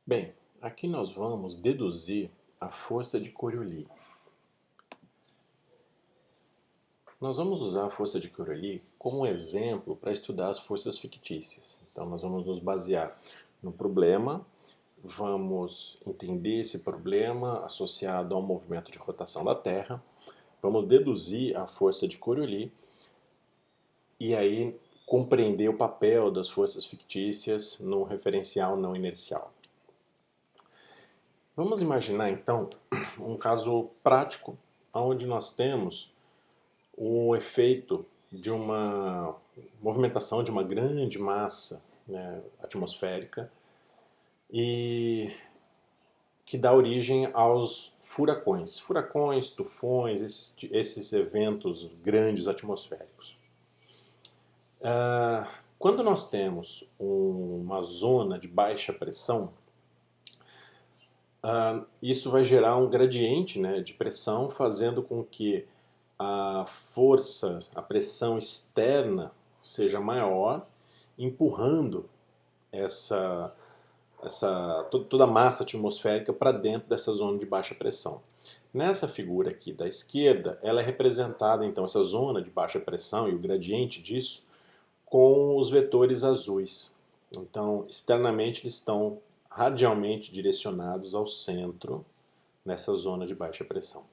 Bem, aqui nós vamos deduzir a força de Coriolis. Nós vamos usar a força de Coriolis como um exemplo para estudar as forças fictícias. Então nós vamos nos basear no problema, vamos entender esse problema associado ao movimento de rotação da Terra, vamos deduzir a força de Coriolis e aí compreender o papel das forças fictícias no referencial não inercial. Vamos imaginar então um caso prático onde nós temos o efeito de uma movimentação de uma grande massa, né, atmosférica e que dá origem aos furacões. Furacões, tufões, esses eventos grandes atmosféricos. Quando nós temos uma zona de baixa pressão, isso vai gerar um gradiente, né, de pressão, fazendo com que a força, a pressão externa seja maior, empurrando toda a massa atmosférica para dentro dessa zona de baixa pressão. Nessa figura aqui da esquerda, ela é representada, então, essa zona de baixa pressão e o gradiente disso, com os vetores azuis. Então, externamente, eles estão radialmente direcionados ao centro, nessa zona de baixa pressão.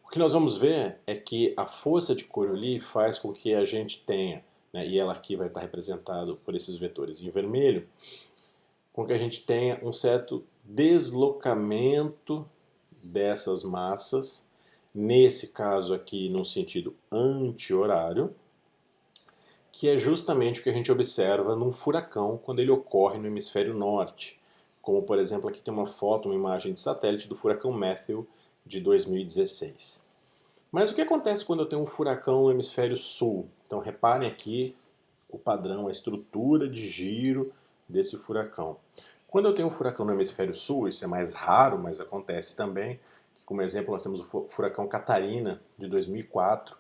O que nós vamos ver é que a força de Coriolis faz com que a gente tenha, né, e ela aqui vai estar representado por esses vetores em vermelho, com que a gente tenha um certo deslocamento dessas massas, nesse caso aqui no sentido anti-horário, que é justamente o que a gente observa num furacão quando ele ocorre no hemisfério norte. Como, por exemplo, aqui tem uma foto, uma imagem de satélite do furacão Matthew de 2016. Mas o que acontece quando eu tenho um furacão no hemisfério sul? Então reparem aqui o padrão, a estrutura de giro desse furacão. Quando eu tenho um furacão no hemisfério sul, isso é mais raro, mas acontece também. Como exemplo, nós temos o furacão Catarina de 2004,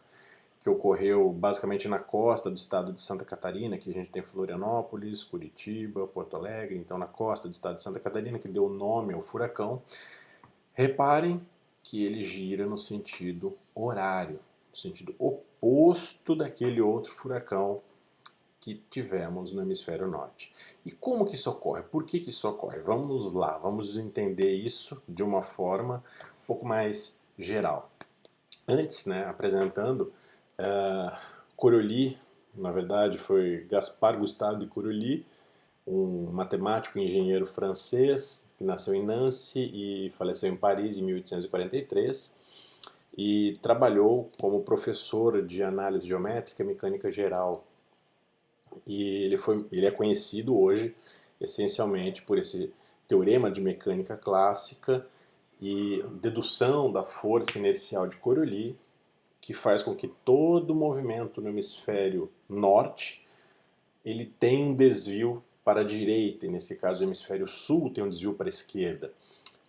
que ocorreu basicamente na costa do estado de Santa Catarina, que a gente tem Florianópolis, Curitiba, Porto Alegre, então na costa do estado de Santa Catarina, que deu o nome ao furacão. Reparem que ele gira no sentido horário, no sentido oposto daquele outro furacão que tivemos no hemisfério norte. E como que isso ocorre? Por que isso ocorre? Vamos lá, vamos entender isso de uma forma um pouco mais geral. Antes, né, apresentando, Coriolis, na verdade foi Gaspard Gustave de Coriolis, um matemático e engenheiro francês que nasceu em Nancy e faleceu em Paris em 1843 e trabalhou como professor de análise geométrica e mecânica geral. E ele é conhecido hoje essencialmente por esse teorema de mecânica clássica e dedução da força inercial de Coriolis, que faz com que todo movimento no hemisfério norte ele tem um desvio para a direita, e nesse caso o hemisfério sul tem um desvio para a esquerda.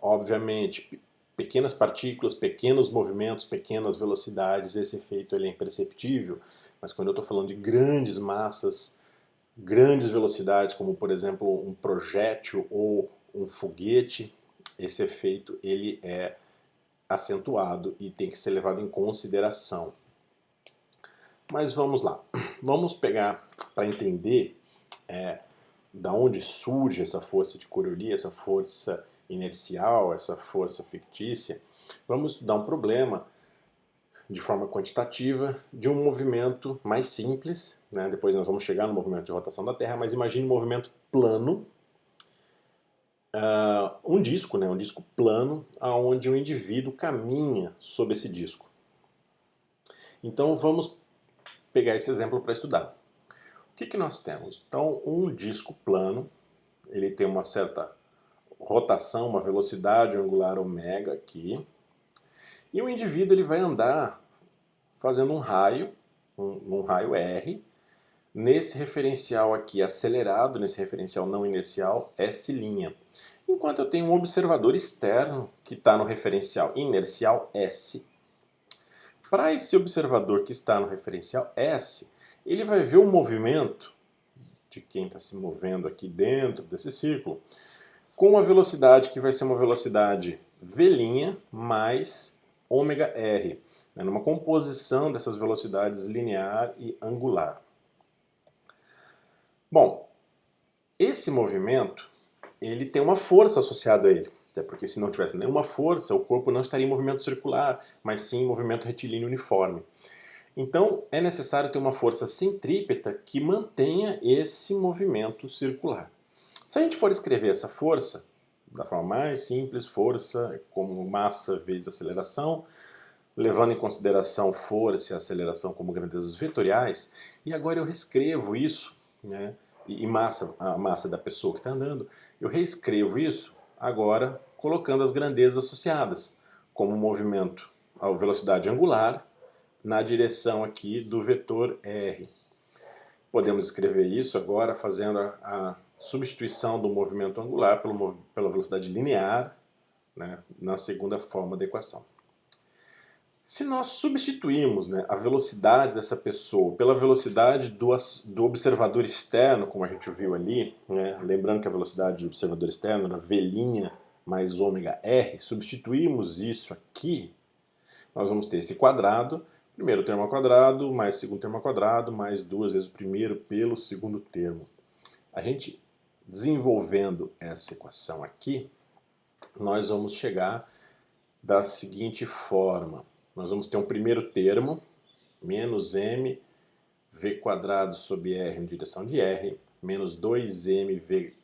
Obviamente, pequenas partículas, pequenos movimentos, pequenas velocidades, esse efeito ele é imperceptível, mas quando eu estou falando de grandes massas, grandes velocidades, como por exemplo um projétil ou um foguete, esse efeito ele é acentuado e tem que ser levado em consideração. Mas vamos lá, vamos pegar para entender da onde surge essa força de Coriolis, essa força inercial, essa força fictícia. Vamos estudar um problema de forma quantitativa de um movimento mais simples, né? Depois nós vamos chegar no movimento de rotação da Terra, mas imagine um movimento plano, um disco, né? Um disco plano, onde o indivíduo caminha sobre esse disco. Então vamos pegar esse exemplo para estudar. O que nós temos? Então, um disco plano, ele tem uma certa rotação, uma velocidade angular ômega aqui, e o indivíduo ele vai andar fazendo um raio, um raio R, nesse referencial aqui acelerado, nesse referencial não inercial, S'. Enquanto eu tenho um observador externo que está no referencial inercial S. Para esse observador que está no referencial S, ele vai ver o movimento de quem está se movendo aqui dentro desse círculo com uma velocidade que vai ser uma velocidade v' mais ômega r, né, numa composição dessas velocidades linear e angular. Bom, esse movimento ele tem uma força associada a ele, até porque se não tivesse nenhuma força, o corpo não estaria em movimento circular, mas sim em movimento retilíneo uniforme. Então é necessário ter uma força centrípeta que mantenha esse movimento circular. Se a gente for escrever essa força, da forma mais simples, força como massa vezes aceleração, levando em consideração força e aceleração como grandezas vetoriais, e agora eu reescrevo isso, né, e massa, a massa da pessoa que está andando, eu reescrevo isso agora colocando as grandezas associadas, como movimento a velocidade angular na direção aqui do vetor r. Podemos escrever isso agora fazendo a substituição do movimento angular pela velocidade linear, né, na segunda forma da equação. Se nós substituirmos, né, a velocidade dessa pessoa pela velocidade do observador externo, como a gente viu ali, né, lembrando que a velocidade do observador externo era v' mais ômega r, substituímos isso aqui, nós vamos ter esse quadrado, primeiro termo ao quadrado, mais segundo termo ao quadrado, mais duas vezes o primeiro pelo segundo termo. A gente desenvolvendo essa equação aqui, nós vamos chegar da seguinte forma. Nós vamos ter um primeiro termo, menos m v quadrado sobre r na direção de r, menos 2m v'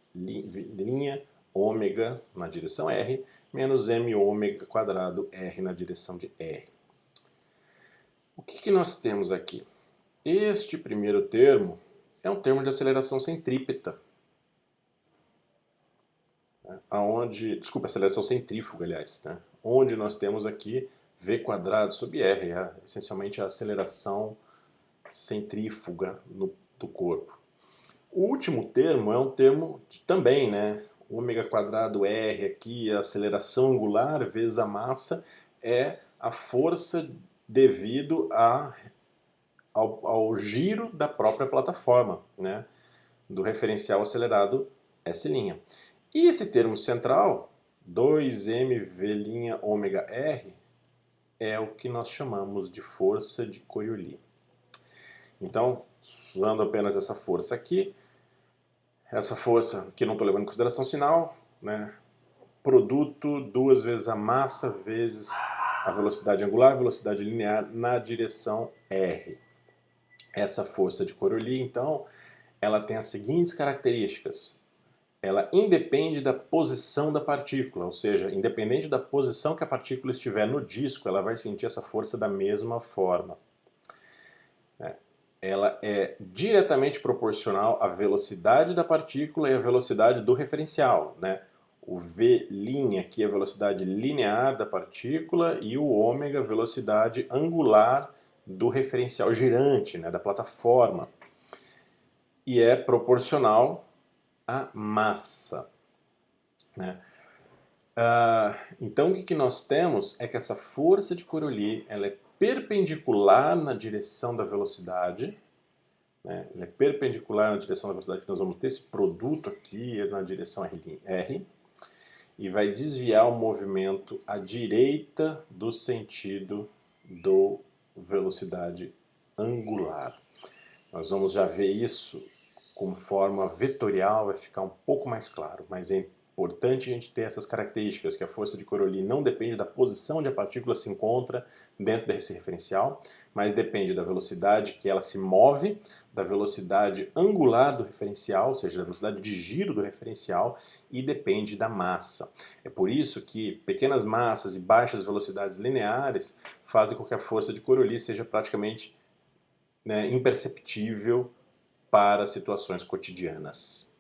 ômega na direção r, menos m ômega quadrado r na direção de r. O que nós temos aqui? Este primeiro termo é um termo de aceleração centrípeta. Desculpa, aceleração centrífuga, aliás, né? Onde nós temos aqui v quadrado sobre r, essencialmente a aceleração centrífuga do corpo. O último termo é um termo também, né? Ômega quadrado r aqui, a aceleração angular vezes a massa, é a força devido ao giro da própria plataforma, né? Do referencial acelerado S'. E esse termo central, 2mv' ômega r, é o que nós chamamos de força de Coriolis. Então, usando apenas essa força aqui, essa força que não estou levando em consideração sinal, né, produto duas vezes a massa vezes a velocidade angular, velocidade linear na direção r. Essa força de Coriolis, então, ela tem as seguintes características. Ela independe da posição da partícula, ou seja, independente da posição que a partícula estiver no disco, ela vai sentir essa força da mesma forma. Ela é diretamente proporcional à velocidade da partícula e à velocidade do referencial, né? O v' aqui é a velocidade linear da partícula e o ômega, velocidade angular do referencial girante, né, da plataforma. E é proporcional à massa, né? Então o que nós temos é que essa força de Coriolis ela é perpendicular na direção da velocidade, né? Ela é perpendicular na direção da velocidade, que nós vamos ter esse produto aqui na direção r, e vai desviar o movimento à direita do sentido da velocidade angular. Nós vamos já ver isso com forma vetorial, vai ficar um pouco mais claro, mas é importante a gente ter essas características, que a força de Coriolis não depende da posição onde a partícula se encontra dentro desse referencial, mas depende da velocidade que ela se move, da velocidade angular do referencial, ou seja, da velocidade de giro do referencial, e depende da massa. É por isso que pequenas massas e baixas velocidades lineares fazem com que a força de Coriolis seja praticamente, né, imperceptível para situações cotidianas.